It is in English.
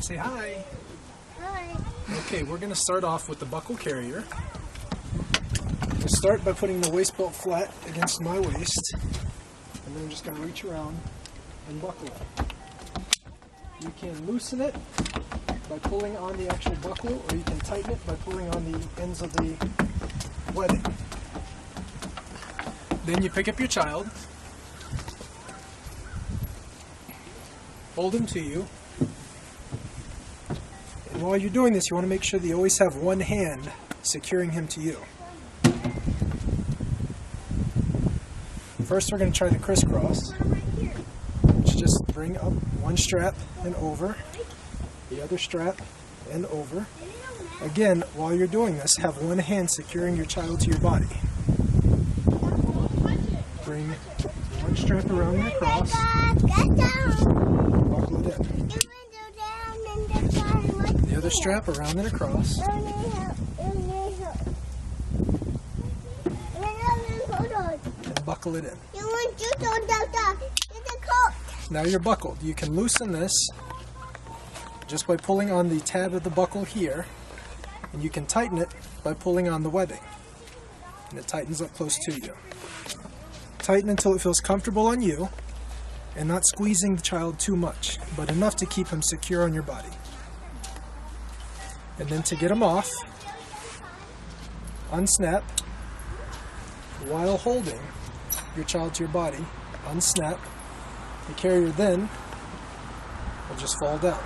Say hi. Hi. Okay, we're going to start off with the buckle carrier. We'll start by putting the waist belt flat against my waist, and then I'm just going to reach around and buckle it. You can loosen it by pulling on the actual buckle, or you can tighten it by pulling on the ends of the webbing. Then you pick up your child, hold him to you, and while you're doing this, you want to make sure that you always have one hand securing him to you. First, we're going to try the crisscross, which is just bring up one strap and over, the other strap and over. Again, while you're doing this, have one hand securing your child to your body. Bring one strap around and across, buckle it in. The other strap around and across. And buckle it in. Now you're buckled. You can loosen this just by pulling on the tab of the buckle here, and you can tighten it by pulling on the webbing, and it tightens up close to you. Tighten until it feels comfortable on you and not squeezing the child too much, but enough to keep him secure on your body. And then to get him off, unsnap while holding your child to your body. Unsnap. The carrier then will just fall down.